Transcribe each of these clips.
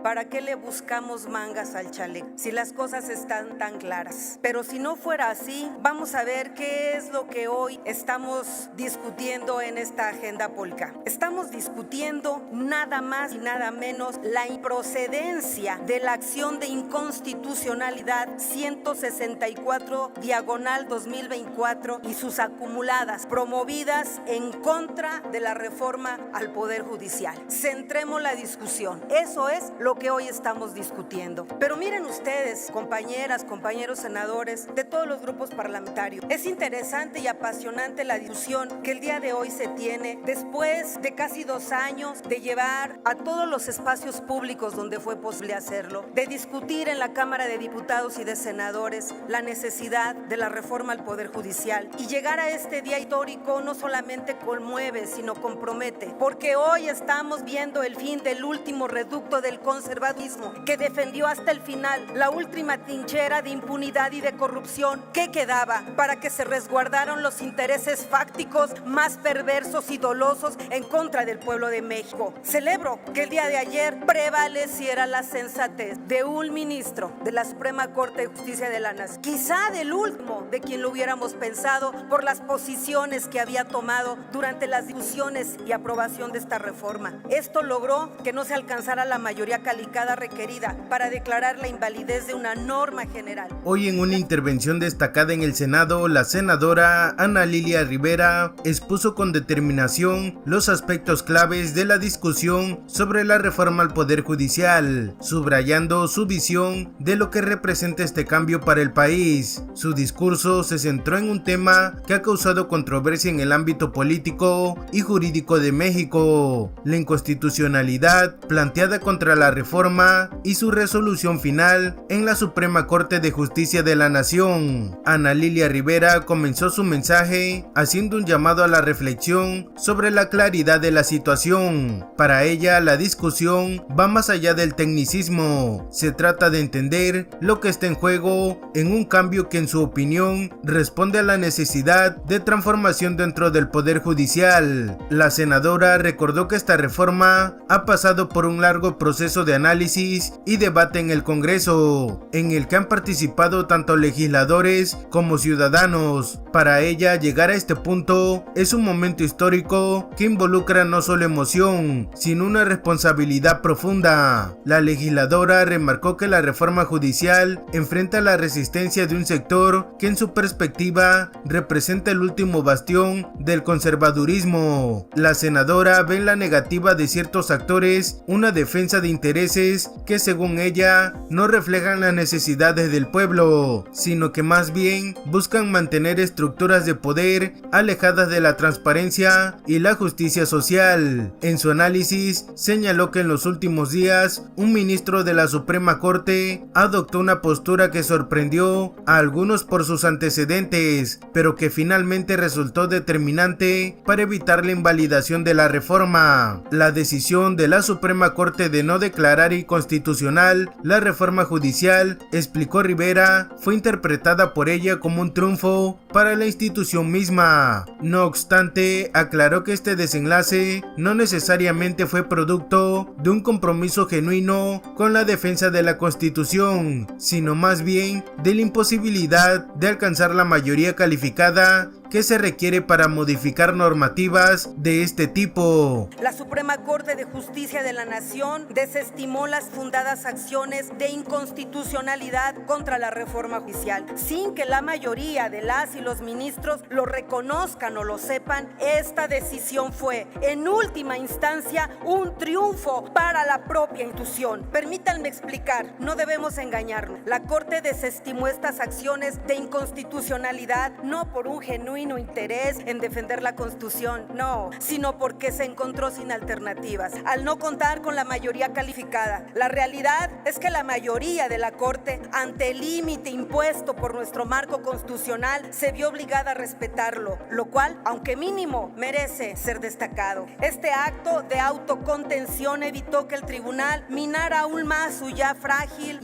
¿para qué le buscamos mangas al chaleco si las cosas están tan claras? Pero si no fuera así, vamos a ver qué es lo que hoy estamos discutiendo en esta agenda política. Estamos discutiendo nada más y nada menos la improcedencia de la acción de inconstitucionalidad 164/2024 y sus acumuladas promovidas en contra de la reforma al Poder Judicial. Centremos la discusión. Eso es lo que hoy estamos discutiendo. Pero miren ustedes, compañeras, compañeros senadores de todos los grupos parlamentarios, es interesante y apasionante la discusión que el día de hoy se tiene después de casi 2 años de llevar a todos los espacios públicos donde fue posible hacerlo, de discutir en la Cámara de Diputados y de Senadores la necesidad de la reforma al Poder Judicial, y llegar a este día histórico no solamente conmueve, sino compromete, porque hoy estamos viendo el fin del último reducto del conservadurismo que defendió hasta el final la última trinchera de impunidad y de corrupción que quedaba para que se resguardaran los intereses fácticos más perversos y dolosos en contra del pueblo de México. Celebro que el día de ayer prevaleciera la sensatez de un ministro de la Suprema Corte de Justicia de la Nación, quizá del último de quien lo hubiéramos pensado por las posiciones que había tomado durante las discusiones y aprobación de esta reforma. Esto logró que no se alcanzara la mayoría calificada requerida para declarar la invalidez de una norma general. Hoy, en una intervención destacada en el Senado, la senadora Ana Lilia Rivera expuso con determinación los aspectos claves de la discusión sobre la reforma al Poder Judicial, subrayando su visión de lo que representa este cambio para el país. Su discurso se centró en un tema que ha causado controversia en el ámbito político y jurídico de México: la inconstitucionalidad planteada contra la reforma y su resolución final en la Suprema Corte de Justicia de la Nación. Ana Lilia Rivera comenzó su mensaje haciendo un llamado a la reflexión sobre la claridad de la situación. Para ella, la discusión va más allá del tecnicismo. Se trata de entender lo que está en juego en un cambio que, en su opinión, responde a la necesidad de transformación dentro del Poder Judicial. La senadora recordó que esta reforma ha pasado por un largo proceso de análisis y debate en el Congreso, en el que han participado tanto legisladores como ciudadanos. Para ella, llegar a este punto es un momento histórico que involucra no solo emoción, sino una responsabilidad profunda. La legisladora remarcó que la reforma judicial enfrenta la resistencia de un sector que, en su perspectiva, representa el último bastión del conservadurismo. La senadora ve en la negativa de ciertos actores una defensa de intereses que, según ella, no reflejan las necesidades del pueblo, sino que más bien buscan mantener estructuras de poder alejadas de la transparencia y la justicia social. En su análisis, señaló que en los últimos días, un ministro de la Suprema Corte adoptó una postura que sorprendió a algunos por sus antecedentes, pero que finalmente resultó determinante para evitar la invalidación de la reforma. La decisión de la Suprema Corte de no declarar inconstitucional la reforma judicial, explicó Rivera, fue interpretada por ella como un triunfo para la institución misma. No obstante, aclaró que este desenlace no necesariamente fue producto de un compromiso genuino con la defensa de la Constitución, sino más bien de la imposibilidad de alcanzar la mayoría calificada que se requiere para modificar normativas de este tipo. La Suprema Corte de Justicia de la Nación desestimó las fundadas acciones de inconstitucionalidad contra la reforma judicial. Sin que la mayoría de las y los ministros lo reconozcan o lo sepan, esta decisión fue, en última instancia, un triunfo para la propia institución. Permítanme explicar, no debemos engañarnos. La Corte desestimó estas acciones de inconstitucionalidad no por un genuino interés en defender la Constitución, no, sino porque se encontró sin alternativas, al no contar con la mayoría calificada. La realidad es que la mayoría de la Corte, ante el límite impuesto por nuestro marco constitucional, se vio obligada a respetarlo, lo cual, aunque mínimo, merece ser destacado. Este acto de autocontención evitó que el tribunal minara aún más su frágil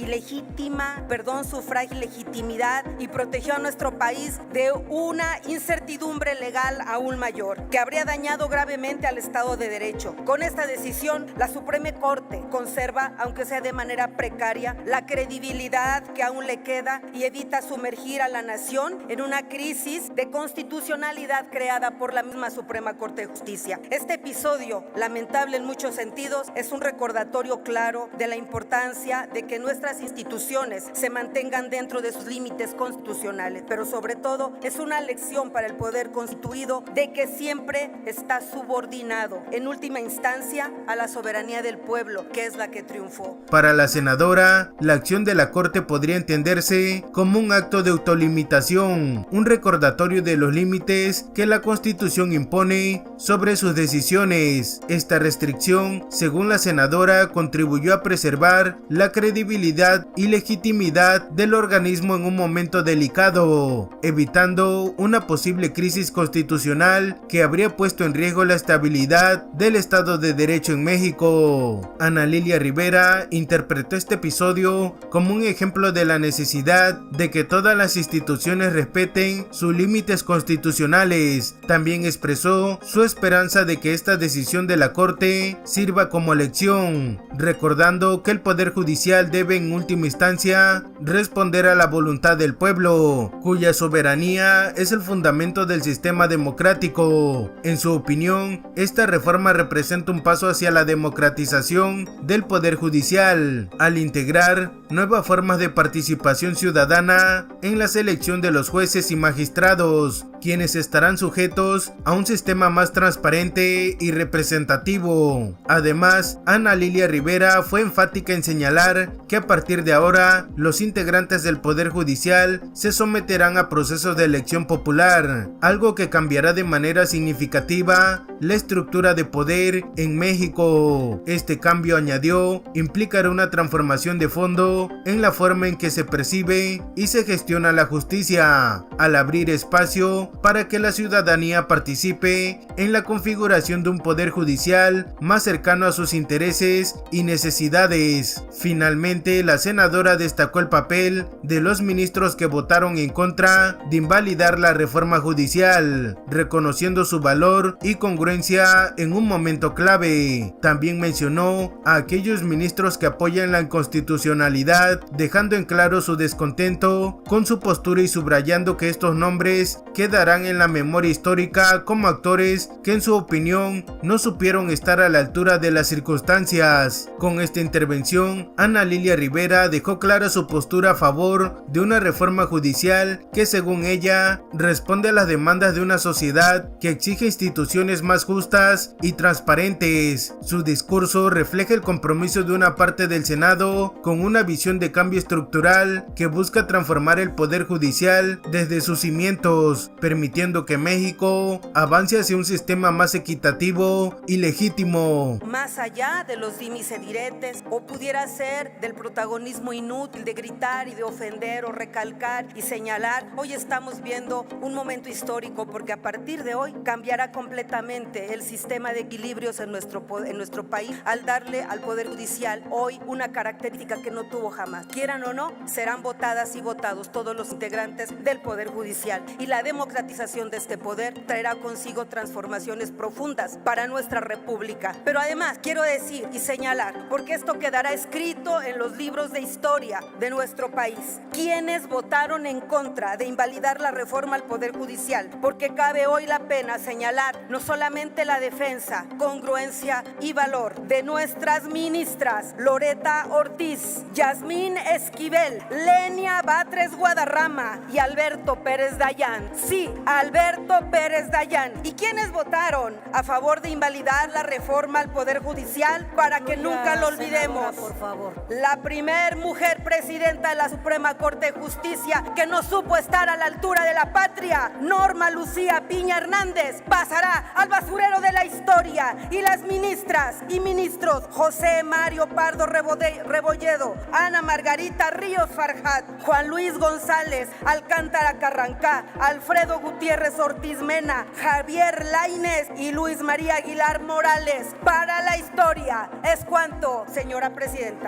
legitimidad y protegió a nuestro país de una incertidumbre incertidumbre legal aún mayor, que habría dañado gravemente al Estado de Derecho. Con esta decisión, la Suprema Corte conserva, aunque sea de manera precaria, la credibilidad que aún le queda y evita sumergir a la nación en una crisis de constitucionalidad creada por la misma Suprema Corte de Justicia. Este episodio, lamentable en muchos sentidos, es un recordatorio claro de la importancia de que nuestras instituciones se mantengan dentro de sus límites constitucionales, pero sobre todo es una lección para el poder constituido de que siempre está subordinado, en última instancia, a la soberanía del pueblo, que es la que triunfó. Para la senadora, la acción de la Corte podría entenderse como un acto de autolimitación, un recordatorio de los límites que la Constitución impone sobre sus decisiones. Esta restricción, según la senadora, contribuyó a preservar la credibilidad y legitimidad del organismo en un momento delicado, evitando una posible crisis constitucional que habría puesto en riesgo la estabilidad del Estado de Derecho en México. Ana Lilia Rivera interpretó este episodio como un ejemplo de la necesidad de que todas las instituciones respeten sus límites constitucionales. También expresó su esperanza de que esta decisión de la Corte sirva como lección, recordando que el Poder Judicial debe en última instancia responder a la voluntad del pueblo, cuya soberanía es el fundamento del sistema democrático. En su opinión, esta reforma representa un paso hacia la democratización del Poder Judicial, al integrar nuevas formas de participación ciudadana en la selección de los jueces y magistrados, quienes estarán sujetos a un sistema más transparente y representativo. Además, Ana Lilia Rivera fue enfática en señalar que a partir de ahora, los integrantes del Poder Judicial se someterán a procesos de elección popular, algo que cambiará de manera significativa la estructura de poder en México. Este cambio, añadió, implicará una transformación de fondo en la forma en que se percibe y se gestiona la justicia, al abrir espacio para que la ciudadanía participe en la configuración de un poder judicial más cercano a sus intereses y necesidades. Finalmente, la senadora destacó el papel de los ministros que votaron en contra de invalidar la reforma judicial, reconociendo su valor y congruencia en un momento clave. También mencionó a aquellos ministros que apoyan la inconstitucionalidad, dejando en claro su descontento con su postura y subrayando que estos nombres quedarán en la memoria histórica como actores que en su opinión no supieron estar a la altura de las circunstancias. Con esta intervención, Ana Lilia Rivera dejó clara su postura a favor de una reforma judicial que, según ella, responde a las demandas de una sociedad que exige instituciones más justas y transparentes. Su discurso refleja el compromiso de una parte del Senado con una visión de cambio estructural que busca transformar el Poder Judicial desde sus cimientos, permitiendo que México avance hacia un sistema más equitativo y legítimo. Más allá de los dimis y diretes, o pudiera ser del protagonismo inútil de gritar y de ofender o recalcar y señalar, hoy estamos viendo un momento histórico porque a partir de hoy cambiará completamente el sistema de equilibrios en nuestro país al darle al Poder Judicial hoy una característica que no tuvo jamás. Quieran o no, serán votadas y votados todos los integrantes del Poder Judicial, y la democratización de este poder traerá consigo transformaciones profundas para nuestra república. Pero además quiero decir y señalar, porque esto quedará escrito en los libros de historia de nuestro país, quienes votaron en contra de invalidar la reforma al Poder Judicial, porque cabe hoy la pena señalar no solamente la defensa, congruencia y valor de nuestras ministras Loreta Ortiz, Yasmín Esquivel, Lenia Batres Guadarrama y Alberto Pérez Dayán. Sí, Alberto Pérez Dayán. ¿Y quiénes votaron a favor de invalidar la reforma al Poder Judicial? Para que nunca lo olvidemos. Por favor. La primer mujer presidenta de la Suprema Corte de Justicia que no supo estar a la altura de la patria, Norma Lucía Piña Hernández, pasará al basurero de la historia. Y las ministras y ministros José Mario Pardo Rebolledo, Ana Margarita Ríos Farjat, Juan Luis González Alcántara Carrancá, Alfredo Gutiérrez Ortiz Mena, Javier Lainez y Luis María Aguilar Morales. Para la historia es cuanto, señora presidenta.